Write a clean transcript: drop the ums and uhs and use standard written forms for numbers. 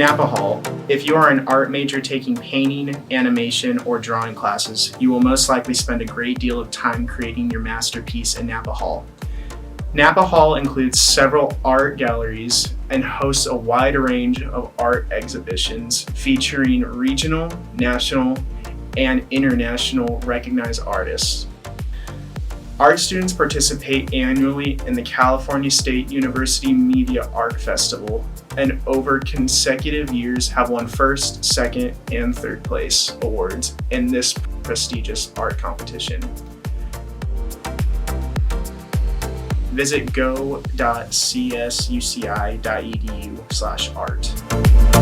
Napa Hall. If you are an art major taking painting, animation, or drawing classes, you will most likely spend a great deal of time creating your masterpiece in Napa Hall. Napa Hall includes several art galleries and hosts a wide range of art exhibitions featuring regional, national, and international recognized artists. Art students participate annually in the California State University Media Art Festival and over consecutive years have won first, second, and third place awards in this prestigious art competition. Visit go.csuci.edu/art.